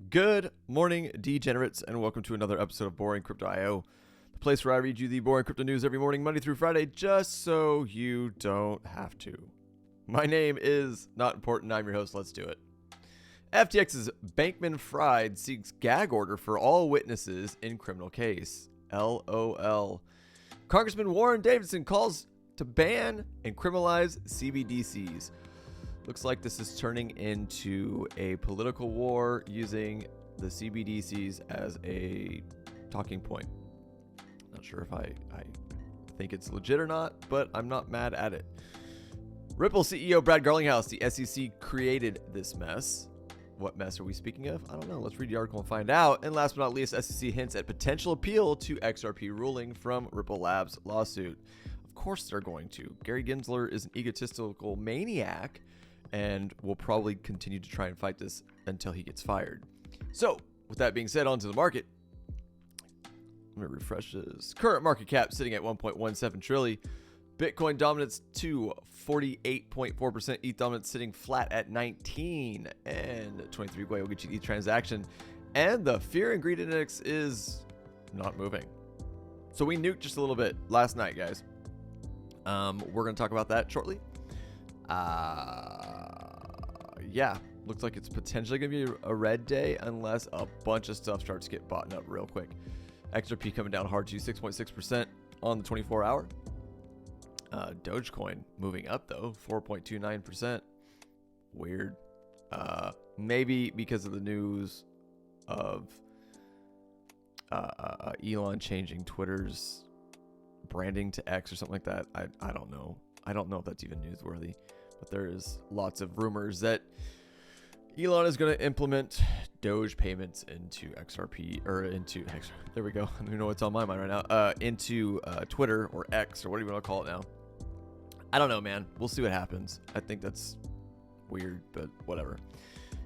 Good morning, degenerates, and welcome to another episode of Boring Crypto IO, the place where I read you the boring crypto news every morning, Monday through Friday, just so you don't have to. My name is not important. I'm your host. Let's do it. FTX's Bankman-Fried seeks gag order for all witnesses in criminal case. LOL. Congressman Warren Davidson calls to ban and criminalize CBDCs. Looks like this is turning into a political war using the CBDCs as a talking point. Not sure if I think it's legit or not, but I'm not mad at it. Ripple CEO Brad Garlinghouse, the SEC created this mess. What mess are we speaking of? I don't know. Let's read the article and find out. And last but not least, SEC hints at potential appeal to XRP ruling from Ripple Labs lawsuit. Of course they're going to. Gary Gensler is an egotistical maniac and will probably continue to try and fight this until he gets fired. So, with that being said, on to the market. Let me refresh this. Current market cap sitting at 1.17 trillion. Bitcoin dominance to 48.4%. ETH dominance sitting flat at 19. And 23 way will get you ETH transaction. And the fear and greed index is not moving. So we nuked just a little bit last night, guys. We're going to talk about that shortly. Yeah, looks like it's potentially going to be a red day unless a bunch of stuff starts to get bought up real quick. XRP coming down hard to 6.6% on the 24 hour. Dogecoin moving up though, 4.29%. Weird. Maybe because of the news of Elon changing Twitter's branding to X or something like that. I don't know. I don't know if that's even newsworthy, but there is lots of rumors that Elon is going to implement Doge payments into XRP or into X. There we go. I don't even know what's on my mind right now. Into Twitter or X or whatever you want to call it now. I don't know, man. We'll see what happens. I think that's weird, but whatever.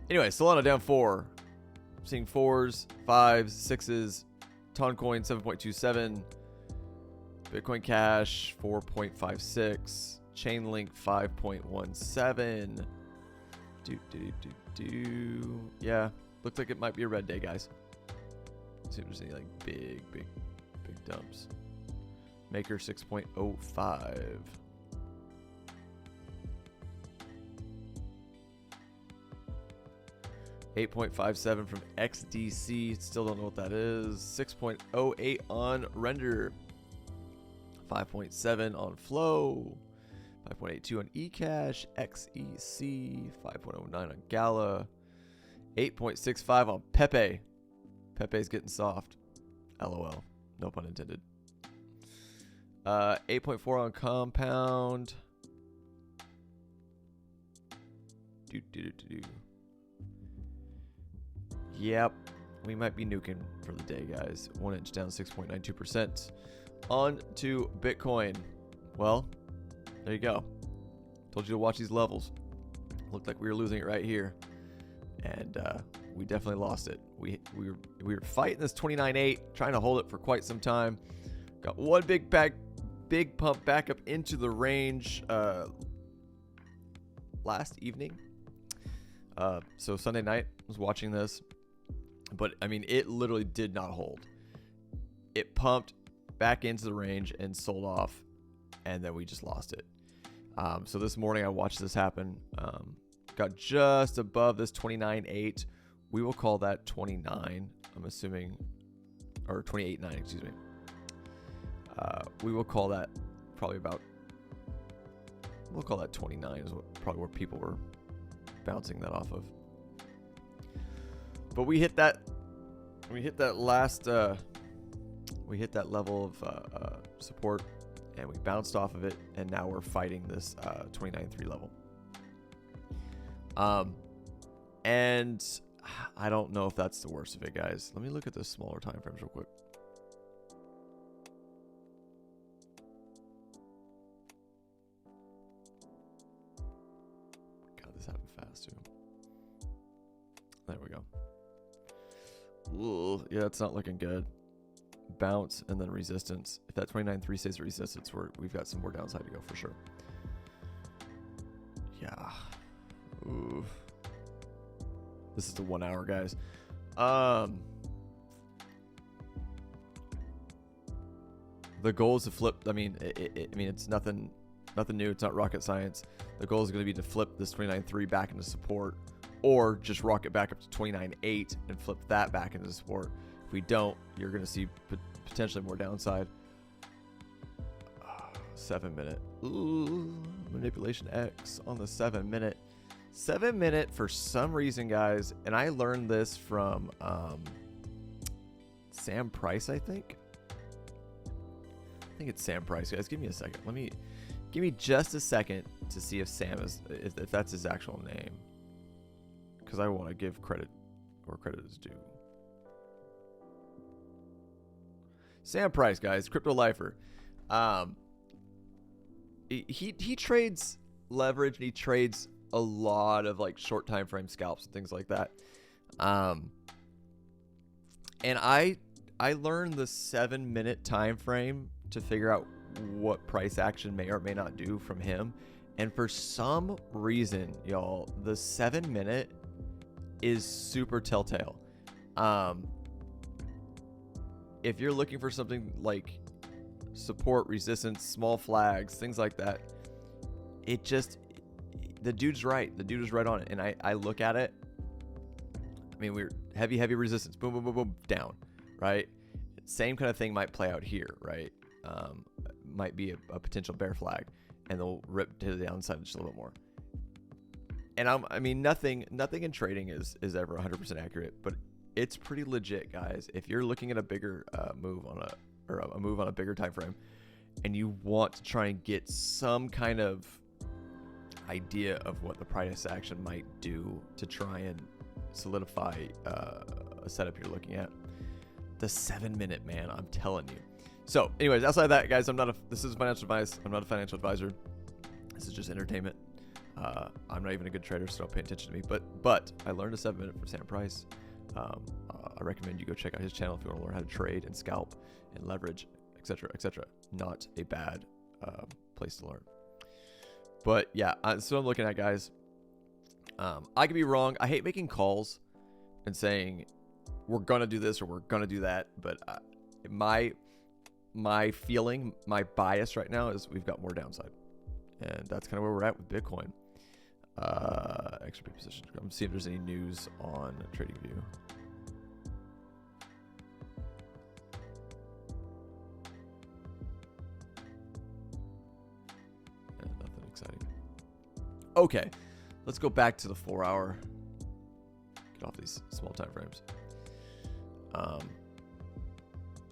Anyway, Solana down 4. Seeing 4s, 5s, 6s. Toncoin 7.27. Bitcoin Cash 4.56. Chainlink 5.17. Yeah, looks like it might be a red day, guys. Let's see if there's any like big dumps. Maker 6.05. $8.57 from XDC. Still don't know what that is. 6.08 on Render. 5.7 on Flow. 5.82 on eCash. XEC. 5.09 on Gala. 8.65 on Pepe. Pepe's getting soft. LOL. No pun intended. 8.4 on Compound. Yep. We might be nuking for the day, guys. 1 inch down 6.92%. On to Bitcoin. Well, there you go. Told you to watch these levels. Looked like we were losing it right here. And we definitely lost it. We were fighting this 29.8, trying to hold it for quite some time. Got one big pump back up into the range last evening. So Sunday night, I was watching this. But, I mean, it literally did not hold. It pumped back into the range and sold off, and then we just lost it. So this morning I watched this happen. Got just above this 29.8. We will call that 29, I'm assuming, or 28.9, excuse me. We will call that probably about, we'll call that 29 is probably where people were bouncing that off of. But we hit that last, we hit that level of support, and we bounced off of it, and now we're fighting this 29.3 level. And I don't know if that's the worst of it, guys. Let me look at the smaller time frames real quick. God, this happened fast too. There we go. Ooh, yeah, it's not looking good. Bounce and then resistance. If that 29.3 stays at resistance, we've got some more downside to go for sure. Yeah. Ooh. This is the 1 hour, guys. The goal is to flip. I mean, it's nothing new. It's not rocket science. The goal is going to be to flip this 29.3 back into support, or just rock it back up to 29.8 and flip that back into support. If we don't, you're going to see potentially more downside. 7 minute. Ooh, manipulation X on the 7 minute. 7 minute for some reason, guys, and I learned this from Sam Price, I think. I think it's Sam Price, guys. Give me a second. Give me just a second to see if if that's his actual name, because I want to give credit where credit is due. Sam Price, guys, Crypto Lifer. He trades leverage, and he trades a lot of like short time frame scalps and things like that. And I learned the 7 minute time frame to figure out what price action may or may not do from him. And for some reason, y'all, the 7 minute is super telltale. If you're looking for something like support, resistance, small flags, things like that, the dude's right. The dude is right on it. And I look at it. I mean, we're heavy resistance. Boom, boom, boom, boom, down, right? Same kind of thing might play out here, right? Might be a potential bear flag, and they'll rip to the downside just a little bit more. And I mean, nothing in trading is ever 100% accurate, but it's pretty legit, guys. If you're looking at a bigger move on a move on a bigger time frame, and you want to try and get some kind of idea of what the price action might do to try and solidify a setup you're looking at, the 7 minute, man, I'm telling you. So anyways, outside of that, guys, this is financial advice. I'm not a financial advisor. This is just entertainment. I'm not even a good trader, so don't pay attention to me. But I learned a 7 minute from Sam Price. I recommend you go check out his channel if you want to learn how to trade and scalp and leverage, etc., etc. Not a bad place to learn. But yeah, so I'm looking at, guys. I could be wrong. I hate making calls and saying we're gonna do this or we're gonna do that. But my feeling, my bias right now is we've got more downside, and that's kind of where we're at with Bitcoin. Extra big position. I'm see if there's any news on TradingView. Nothing exciting. Okay, let's go back to the 4 hour. Get off these small time frames.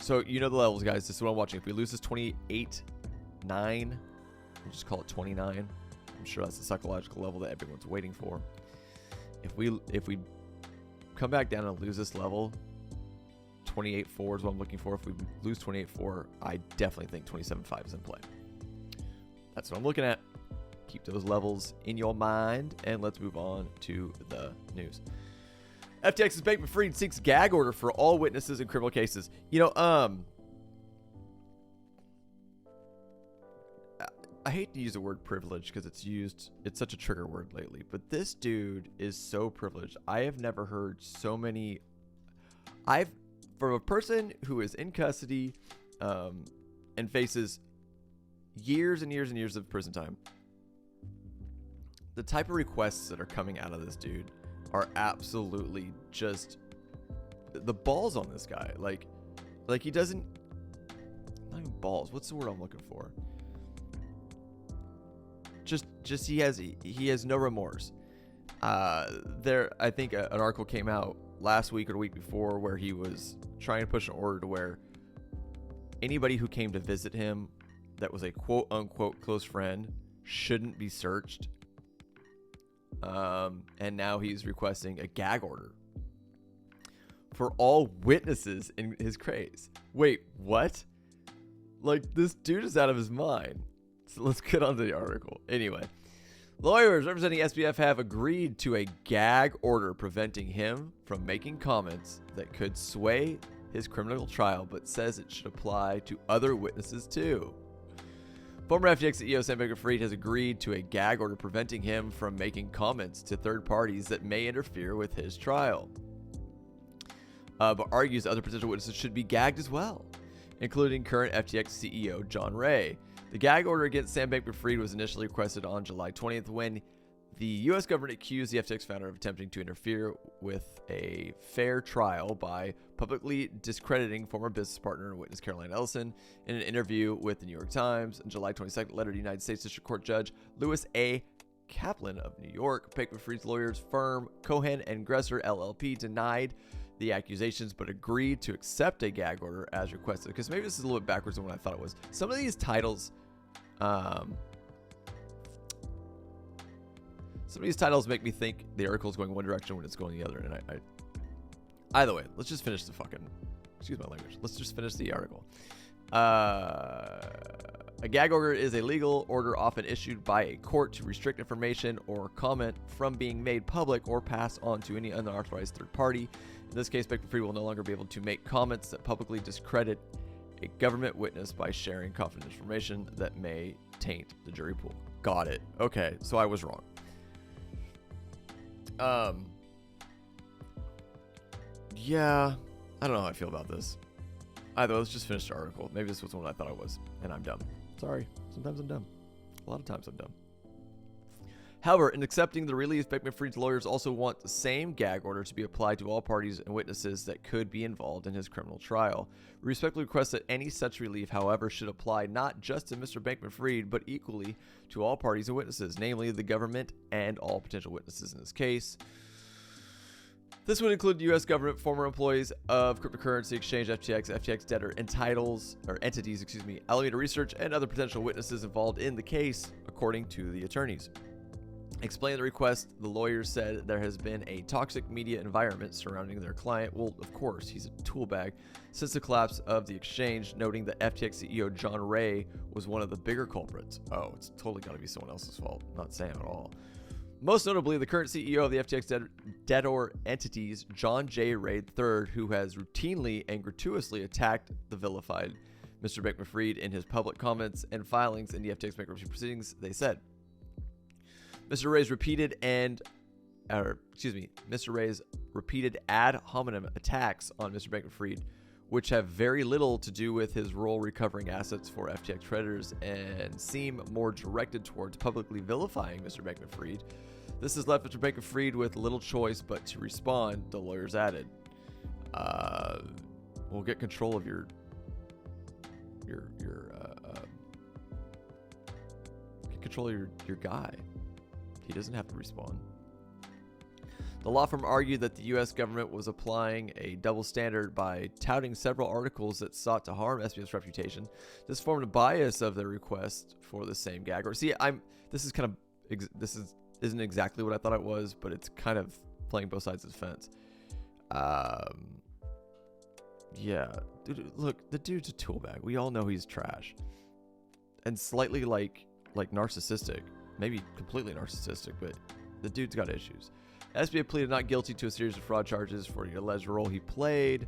So you know the levels, guys. This is what I'm watching. If we lose this 28.9, we'll just call it 29. I'm sure that's the psychological level that everyone's waiting for. If we come back down and lose this level, 28.4 is what I'm looking for. If we lose 28.4, I definitely think 27.5 is in play. That's what I'm looking at. Keep those levels in your mind, and let's move on to the news. FTX's Bankman-Fried seeks gag order for all witnesses in criminal cases. You know, I hate to use the word privilege because it's such a trigger word lately, but this dude is so privileged. I have never heard so many. From a person who is in custody and faces years and years and years of prison time, the type of requests that are coming out of this dude are absolutely just the balls on this guy. Like he doesn't, not even balls. What's the word I'm looking for? Just he has no remorse. I think an article came out last week or the week before where he was trying to push an order to where anybody who came to visit him that was a quote unquote close friend shouldn't be searched. And now he's requesting a gag order for all witnesses in his case. Wait, what? Like, this dude is out of his mind. So let's get on to the article. Anyway, lawyers representing SBF have agreed to a gag order preventing him from making comments that could sway his criminal trial, but says it should apply to other witnesses too. Former FTX CEO Sam Bankman-Fried has agreed to a gag order preventing him from making comments to third parties that may interfere with his trial. but argues other potential witnesses should be gagged as well, including current FTX CEO John Ray. The gag order against Sam Bankman-Fried was initially requested on July 20th when the U.S. government accused the FTX founder of attempting to interfere with a fair trial by publicly discrediting former business partner and witness Caroline Ellison. In an interview with the New York Times on July 22nd, letter to United States District Court Judge Louis A. Kaplan of New York, Bankman-Fried's lawyers firm Cohen and Gresser LLP denied the accusations but agreed to accept a gag order as requested. Because maybe this is a little bit backwards than what I thought it was. Some of these titles, make me think the article is going one direction when it's going the other. And either way, let's just finish the fucking, excuse my language. Let's just finish the article. A gag order is a legal order often issued by a court to restrict information or comment from being made public or passed on to any unauthorized third party. In this case, Bankman-Fried will no longer be able to make comments that publicly discredit a government witness by sharing confidential information that may taint the jury pool. Got it. Okay, so I was wrong. Yeah, I don't know how I feel about this. Either let's just finish the article. Maybe this was one I thought I was, and I'm dumb. Sorry, sometimes I'm dumb. A lot of times I'm dumb. However, in accepting the release, Bankman-Fried's lawyers also want the same gag order to be applied to all parties and witnesses that could be involved in his criminal trial. We respectfully request that any such relief, however, should apply not just to Mr. Bankman-Fried, but equally to all parties and witnesses, namely the government and all potential witnesses in this case. This would include U.S. government, former employees of cryptocurrency exchange FTX debtor entities, Alameda Research, and other potential witnesses involved in the case, according to the attorneys. Explaining the request, the lawyers said there has been a toxic media environment surrounding their client. Well, of course, he's a tool bag. Since the collapse of the exchange, noting that FTX CEO John Ray was one of the bigger culprits. Oh, it's totally got to be someone else's fault, not Sam at all. Most notably, the current CEO of the FTX debtor entities, John J. Ray III, who has routinely and gratuitously attacked the vilified Mr. Bankman-Fried in his public comments and filings in the FTX bankruptcy proceedings. They said, Mr. Ray's repeated ad hominem attacks on Mr. Bankman-Fried, which have very little to do with his role recovering assets for FTX creditors and seem more directed towards publicly vilifying Mr. Bankman-Fried. This has left Mr. Bankman-Fried with little choice but to respond, the lawyers added. We'll get control of your guy. He doesn't have to respond. The law firm argued that the U.S. government was applying a double standard by touting several articles that sought to harm SBF's reputation. This formed a bias of their request for the same gag order. See, isn't exactly what I thought it was, but it's kind of playing both sides of the fence. Yeah, dude, look, the dude's a tool bag. We all know he's trash, and slightly like narcissistic, maybe completely narcissistic, but the dude's got issues. SBF pleaded not guilty to a series of fraud charges for the alleged role he played,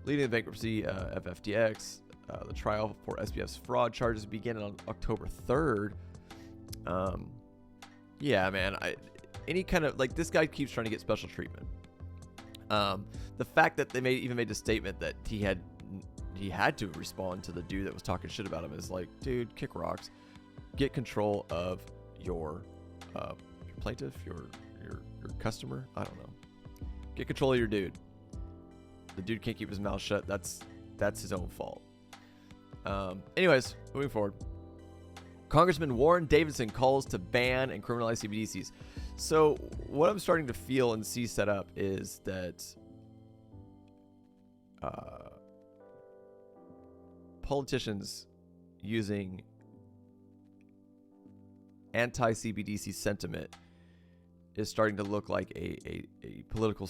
leading the bankruptcy of FTX. The trial for SBF's fraud charges began on October 3rd. Yeah, man, any kind of, like, this guy keeps trying to get special treatment. The fact that they even made a statement that he had to respond to the dude that was talking shit about him is like, dude, kick rocks. Get control of your plaintiff, your customer. I don't know. Get control of your dude. The dude can't keep his mouth shut. That's his own fault. Anyways, moving forward. Congressman Warren Davidson calls to ban and criminalize CBDCs. So what I'm starting to feel and see set up is that politicians using anti-CBDC sentiment is starting to look like a political,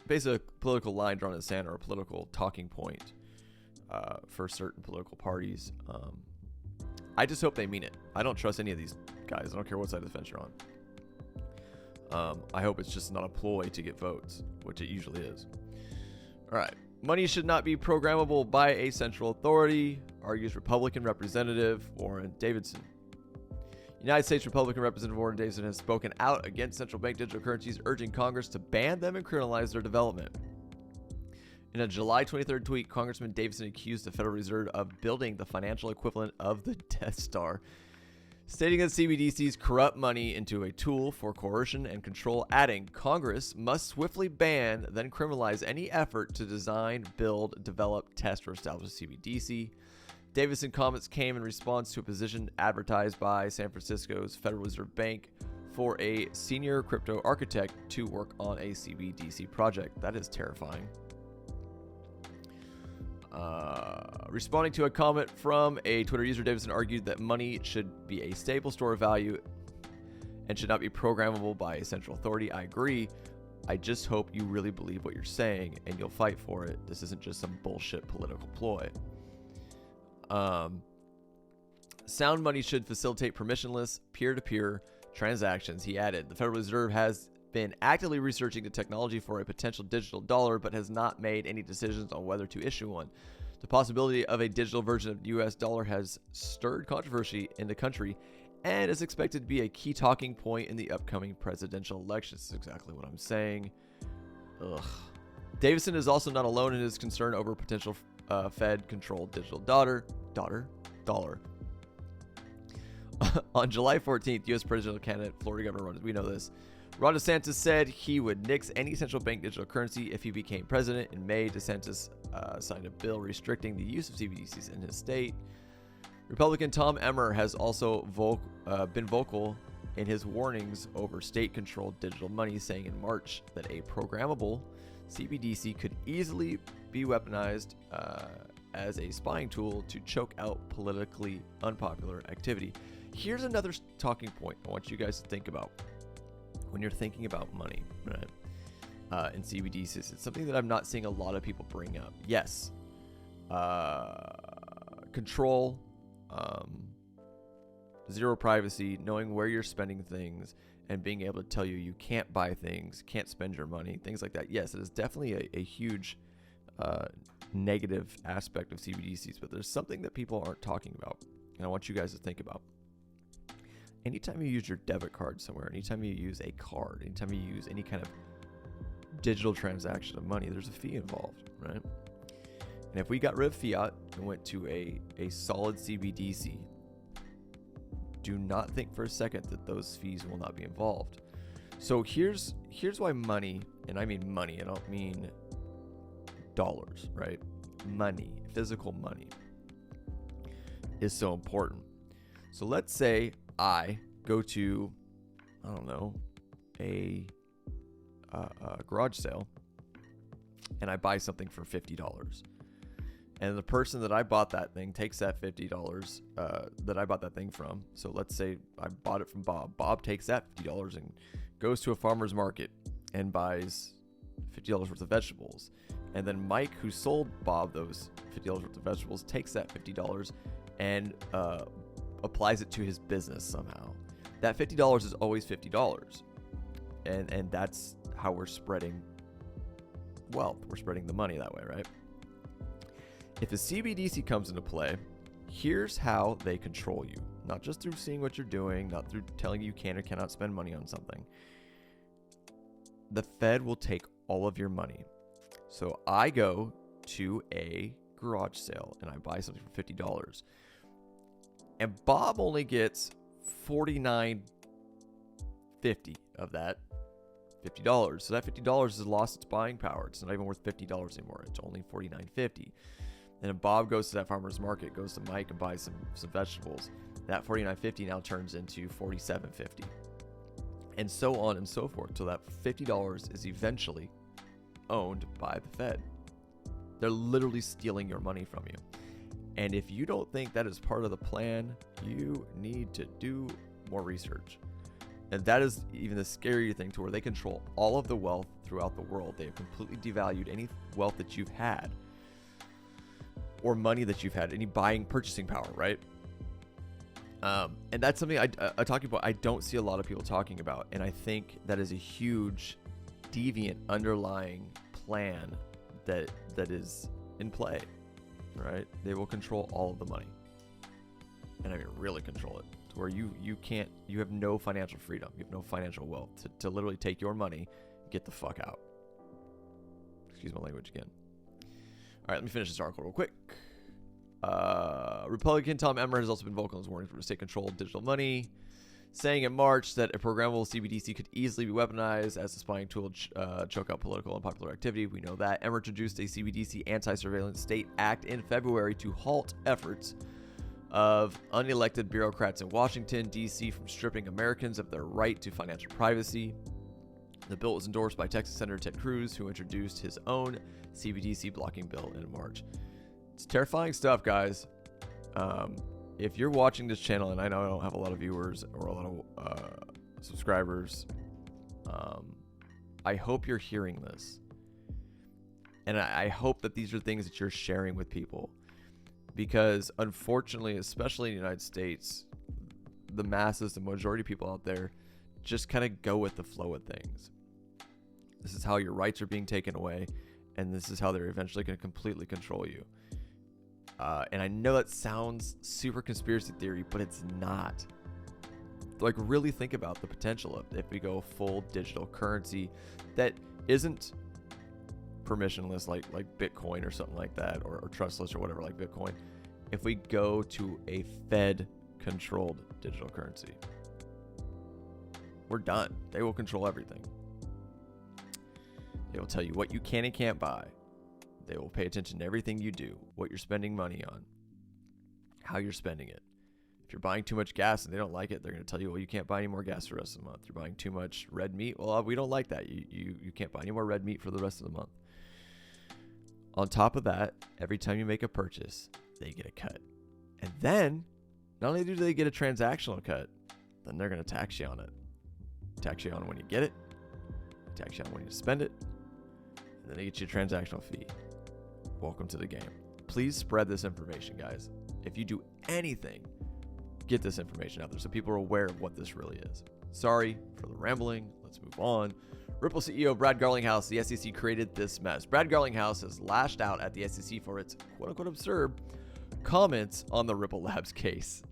basically a political line drawn in the sand or a political talking point for certain political parties. I just hope they mean it. I don't trust any of these guys. I don't care what side of the fence you're on. I hope it's just not a ploy to get votes, which it usually is. All right. Money should not be programmable by a central authority, argues Republican Representative Warren Davidson. United States Republican Representative Warren Davidson has spoken out against central bank digital currencies, urging Congress to ban them and criminalize their development. In a July 23rd tweet, Congressman Davidson accused the Federal Reserve of building the financial equivalent of the Death Star, stating that CBDCs corrupt money into a tool for coercion and control, adding, Congress must swiftly ban, then criminalize any effort to design, build, develop, test, or establish a CBDC. Davidson comments came in response to a position advertised by San Francisco's Federal Reserve Bank for a senior crypto architect to work on a CBDC project. That is terrifying. Responding to a comment from a Twitter user, Davidson argued that money should be a stable store of value and should not be programmable by a central authority. I agree. I just hope you really believe what you're saying and you'll fight for it. This isn't just some bullshit political ploy. Sound money should facilitate permissionless, peer-to-peer transactions, he added. The Federal Reserve has been actively researching the technology for a potential digital dollar, but has not made any decisions on whether to issue one. The possibility of a digital version of the U.S. dollar has stirred controversy in the country and is expected to be a key talking point in the upcoming presidential election. This is exactly what I'm saying. Ugh. Davidson is also not alone in his concern over potential Fed-controlled digital dollar. On July 14th, U.S. presidential candidate, Florida Governor, we know this, Ron DeSantis said he would nix any central bank digital currency if he became president. In May, DeSantis signed a bill restricting the use of CBDCs in his state. Republican Tom Emmer has also been vocal in his warnings over state-controlled digital money, saying in March that a programmable CBDC could easily be weaponized as a spying tool to choke out politically unpopular activity. Here's another talking point I want you guys to think about when you're thinking about money, right? And CBDCs. It's something that I'm not seeing a lot of people bring up. Yes. Control, zero privacy, knowing where you're spending things, and being able to tell you can't buy things, can't spend your money, things like that. Yes, it is definitely a huge negative aspect of CBDCs, but there's something that people aren't talking about, and I want you guys to think about. Anytime you use your debit card somewhere, anytime you use a card, anytime you use any kind of digital transaction of money, there's a fee involved, right? And if we got rid of fiat and went to a solid CBDC, do not think for a second that those fees will not be involved. So here's why money, and I mean money, I don't mean dollars, right? Money, physical money, is so important. So let's say I go to, I don't know, a garage sale, and I buy something for $50. And the person that I bought that thing takes that $50 that I bought that thing from. So let's say I bought it from Bob. Bob takes that $50 and goes to a farmer's market and buys $50 worth of vegetables. And then Mike, who sold Bob those $50 worth of vegetables, takes that $50 and applies it to his business somehow. That $50 is always $50. And that's how we're spreading wealth. We're spreading the money that way, right? If a CBDC comes into play, here's how they control you. Not just through seeing what you're doing, not through telling you can or cannot spend money on something. The Fed will take all of your money. So I go to a garage sale and I buy something for $50. And Bob only gets $49.50 of that $50. So that $50 has lost its buying power. It's not even worth $50 anymore. It's only $49.50. And then Bob goes to that farmer's market, goes to Mike and buys some vegetables. That $49.50 now turns into $47.50. And so on and so forth. So that $50 is eventually owned by the Fed. They're literally stealing your money from you. And if you don't think that is part of the plan, you need to do more research. And that is even the scarier thing, to where they control all of the wealth throughout the world. They have completely devalued any wealth that you've had or money that you've had, any purchasing power, right? And that's something a talking point I don't see a lot of people talking about. And I think that is a huge deviant underlying plan that is in play, right? They will control all of the money. And I mean, really control it, to where you have no financial freedom. You have no financial wealth to literally take your money and get the fuck out. Excuse my language again. right, let me finish this article real quick. Republican Tom Emmer has also been vocal in his warnings for state-controlled digital money, saying in March that a programmable CBDC could easily be weaponized as a spying tool to choke out political and popular activity. We know that. Emmer introduced a CBDC Anti-Surveillance State Act in February to halt efforts of unelected bureaucrats in Washington, D.C. from stripping Americans of their right to financial privacy. The bill was endorsed by Texas Senator Ted Cruz, who introduced his own CBDC blocking bill in March. It's terrifying stuff, guys. If you're watching this channel, and I know I don't have a lot of viewers or a lot of subscribers, I hope you're hearing this. And I hope that these are things that you're sharing with people. Because unfortunately, especially in the United States, the masses, the majority of people out there, just kind of go with the flow of things. This is how your rights are being taken away, and this is how they're eventually going to completely control you. And I know that sounds super conspiracy theory, but it's not. Like, really think about the potential of if we go full digital currency that isn't permissionless like Bitcoin or something like that, or trustless or whatever like Bitcoin. If we go to a Fed-controlled digital currency, we're done. They will control everything. They will tell you what you can and can't buy. They will pay attention to everything you do, what you're spending money on, how you're spending it. If you're buying too much gas and they don't like it, they're going to tell you, well, you can't buy any more gas for the rest of the month. You're buying too much red meat. Well, we don't like that. You can't buy any more red meat for the rest of the month. On top of that, every time you make a purchase, they get a cut. And then, not only do they get a transactional cut, then they're going to tax you on it. Tax you on when you get it, tax you on when you spend it, and then they get you a transactional fee. Welcome to the game. Please spread this information, guys. If you do anything, get this information out there so people are aware of what this really is. Sorry for the rambling. Let's move on. Ripple CEO Brad Garlinghouse, the SEC created this mess. Brad Garlinghouse has lashed out at the SEC for its quote-unquote absurd comments on the Ripple Labs case.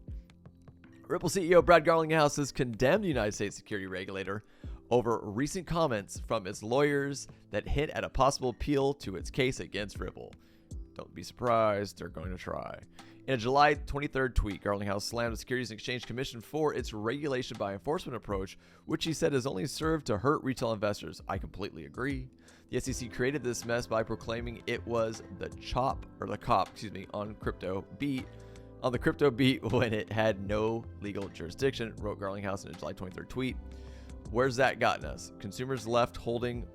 Ripple CEO Brad Garlinghouse has condemned the United States security regulator over recent comments from its lawyers that hint at a possible appeal to its case against Ripple. Don't be surprised, they're going to try. In a July 23rd tweet, Garlinghouse slammed the Securities and Exchange Commission for its regulation by enforcement approach, which he said has only served to hurt retail investors. I completely agree. The SEC created this mess by proclaiming it was the cop on crypto beat when it had no legal jurisdiction, wrote Garlinghouse in a July 23rd tweet. Where's that gotten us? Consumers left holding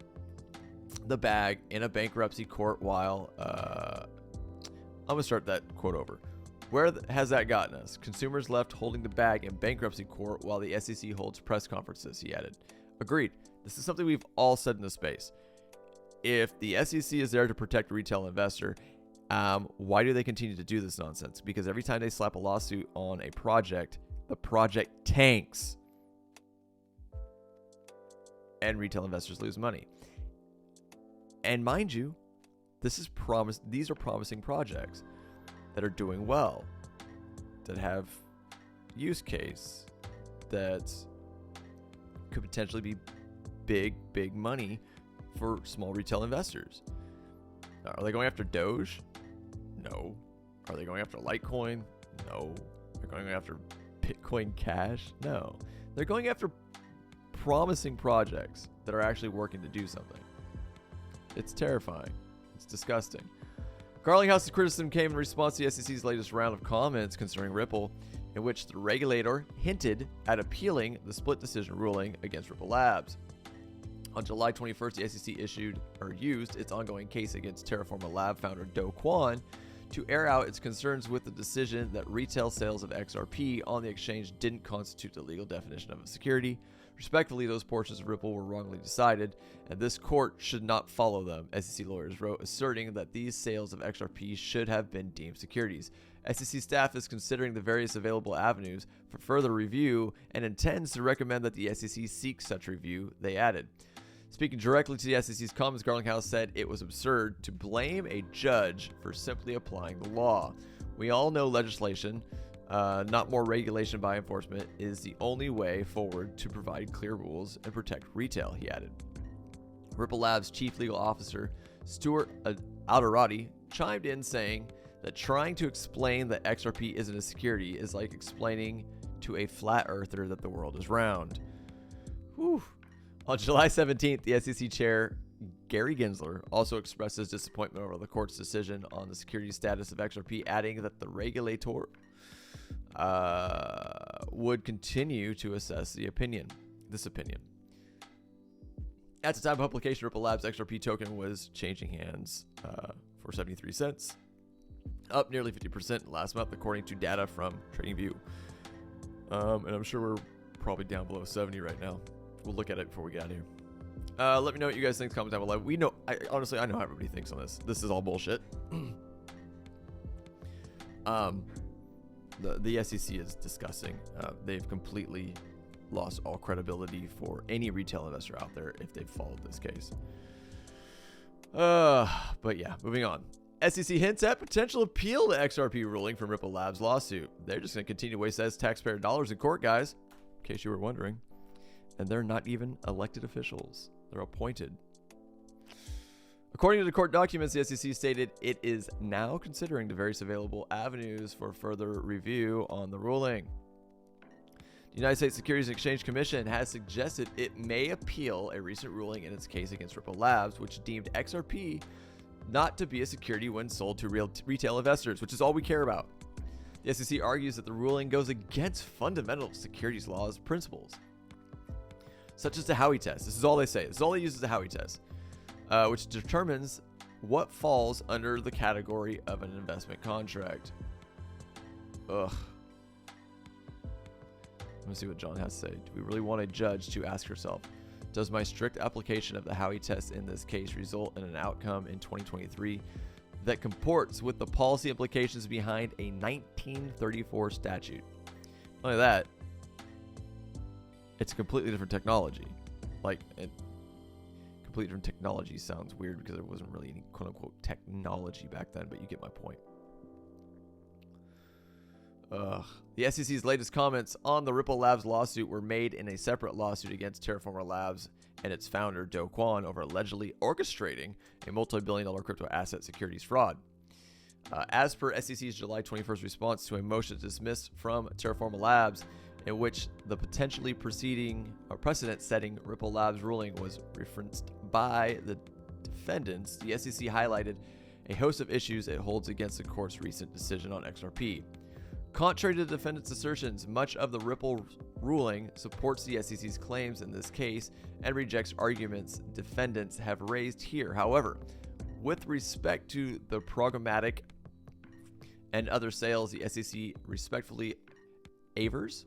the bag in a bankruptcy court while I'm going to start that quote over. Where has that gotten us? Consumers left holding the bag in bankruptcy court while the SEC holds press conferences, he added. Agreed. This is something we've all said in the space. If the SEC is there to protect a retail investor, why do they continue to do this nonsense? Because every time they slap a lawsuit on a project, the project tanks and retail investors lose money. And mind you, these are promising projects that are doing well, that have use case, that could potentially be big money for small retail investors. Are they going after Doge? No. Are they going after Litecoin? No. They're going after Bitcoin Cash? No. They're going after promising projects that are actually working to do something. It's terrifying. It's disgusting. Garlinghouse's criticism came in response to the SEC's latest round of comments concerning Ripple, in which the regulator hinted at appealing the split decision ruling against Ripple Labs. On July 21st, the SEC used its ongoing case against Terraform Lab founder Do Kwon to air out its concerns with the decision that retail sales of XRP on the exchange didn't constitute the legal definition of a security. Respectfully, those portions of Ripple were wrongly decided, and this court should not follow them, SEC lawyers wrote, asserting that these sales of XRP should have been deemed securities. SEC staff is considering the various available avenues for further review and intends to recommend that the SEC seek such review, they added. Speaking directly to the SEC's comments, Garlinghouse said it was absurd to blame a judge for simply applying the law. We all know legislation, not more regulation by enforcement, is the only way forward to provide clear rules and protect retail, he added. Ripple Labs chief legal officer Stuart Alderati chimed in saying that trying to explain that XRP isn't a security is like explaining to a flat earther that the world is round. Whew. On July 17th, the SEC chair, Gary Gensler, also expressed his disappointment over the court's decision on the security status of XRP, adding that the regulator would continue to assess this opinion. At the time of publication, Ripple Labs XRP token was changing hands for 73 cents, up nearly 50% last month, according to data from TradingView. And I'm sure we're probably down below 70 right now. We'll look at it before we get out of here. Let me know what you guys think. Comment down below. We know, honestly, I know how everybody thinks on this. This is all bullshit. The SEC is disgusting. They've completely lost all credibility for any retail investor out there if they've followed this case. But yeah, moving on. SEC hints at potential appeal to XRP ruling from Ripple Labs lawsuit. They're just going to continue to waste taxpayer dollars in court, guys, in case you were wondering. And they're not even elected officials. They're appointed. According to the court documents, the SEC stated it is now considering the various available avenues for further review on the ruling. The United States Securities and Exchange Commission has suggested it may appeal a recent ruling in its case against Ripple Labs, which deemed XRP not to be a security when sold to retail investors, which is all we care about. The SEC argues that the ruling goes against fundamental securities laws principles, such as the Howey test. This is all they say. This is all they use as the Howey test, which determines what falls under the category of an investment contract. Ugh. Let me see what John has to say. Do we really want a judge to ask herself, does my strict application of the Howey test in this case result in an outcome in 2023 that comports with the policy implications behind a 1934 statute? Not only that, it's a completely different technology. Completely different technology sounds weird because there wasn't really any quote-unquote technology back then, but you get my point. The SEC's latest comments on the Ripple Labs lawsuit were made in a separate lawsuit against Terraformer Labs and its founder, Do Kwon, over allegedly orchestrating a multi-billion-dollar crypto asset securities fraud. As per SEC's July 21st response to a motion dismissed from Terraformer Labs, in which the potentially precedent-setting Ripple Labs ruling was referenced by the defendants, the SEC highlighted a host of issues it holds against the court's recent decision on XRP. Contrary to the defendants' assertions, much of the Ripple ruling supports the SEC's claims in this case and rejects arguments defendants have raised here. However, with respect to the programmatic and other sales, the SEC respectfully avers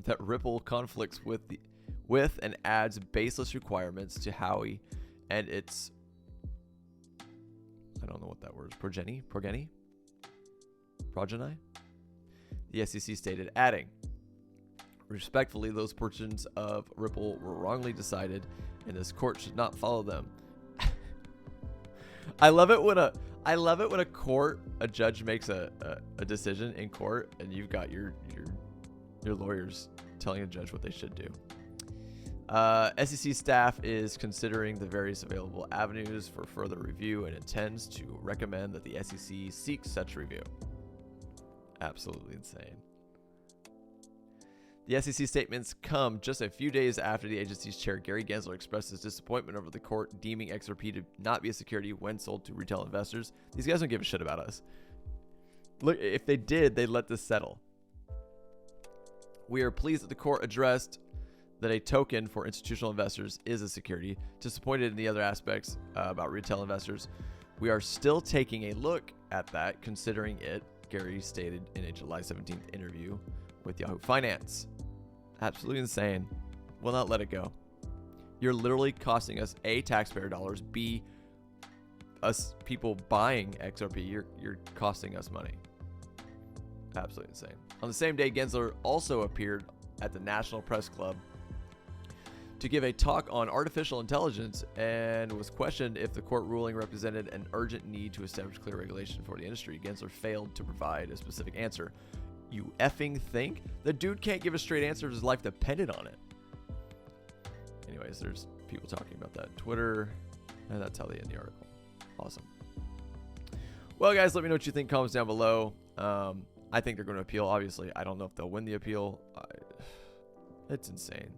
that Ripple conflicts with and adds baseless requirements to Howey and its, I don't know what that word is, progeny? The SEC stated, adding, respectfully, those portions of Ripple were wrongly decided, and this court should not follow them. I love it when a judge makes a decision in court, and you've got your lawyers telling a judge what they should do. SEC staff is considering the various available avenues for further review and intends to recommend that the SEC seek such review. Absolutely insane. The SEC statements come just a few days after the agency's chair, Gary Gensler, expressed his disappointment over the court deeming XRP to not be a security when sold to retail investors. These guys don't give a shit about us. Look, if they did, they'd let this settle. We are pleased that the court addressed that a token for institutional investors is a security. Disappointed in the other aspects about retail investors. We are still taking a look at that, considering it, Gary stated in a July 17th interview with Yahoo Finance. Absolutely insane. Will not let it go. You're literally costing us A, taxpayer dollars, B, us people buying XRP. You're costing us money. Absolutely insane. On the same day, Gensler also appeared at the National Press Club to give a talk on artificial intelligence and was questioned if the court ruling represented an urgent need to establish clear regulation for the industry. Gensler failed to provide a specific answer. You effing think? The dude can't give a straight answer if his life depended on it. Anyways, there's people talking about that on Twitter, and that's how they end the article. Awesome. Well, guys, let me know what you think. Comments down below. I think they're going to appeal. Obviously, I don't know if they'll win the appeal. It's insane.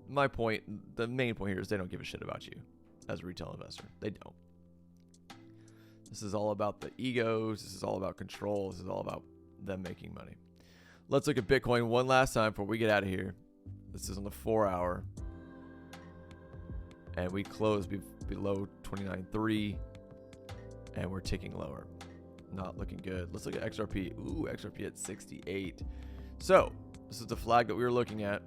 My point, the main point here is they don't give a shit about you as a retail investor. They don't. This is all about the egos. This is all about control. This is all about them making money. Let's look at Bitcoin one last time before we get out of here. This is on the 4-hour. And we close below 29.3. And we're ticking lower. Not looking good. Let's look at XRP. Ooh, XRP at 68. So, this is the flag that we were looking at.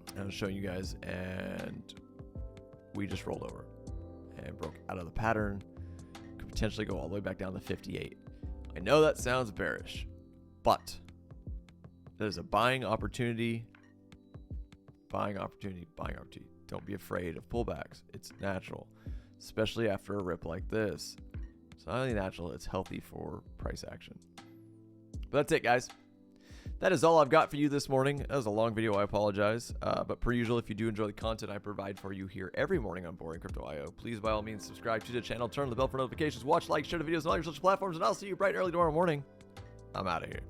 And I was showing you guys. And we just rolled over. And broke out of the pattern. Could potentially go all the way back down to 58. I know that sounds bearish. But there's a buying opportunity. Buying opportunity. Buying opportunity. Don't be afraid of pullbacks. It's natural. Especially after a rip like this. It's not only natural, it's healthy for price action. But that's it, guys. That is all I've got for you this morning. That was a long video, I apologize. But per usual, if you do enjoy the content I provide for you here every morning on Boring Crypto IO, please by all means subscribe to the channel, turn on the bell for notifications, watch, like, share the videos on all your social platforms, and I'll see you bright and early tomorrow morning. I'm out of here.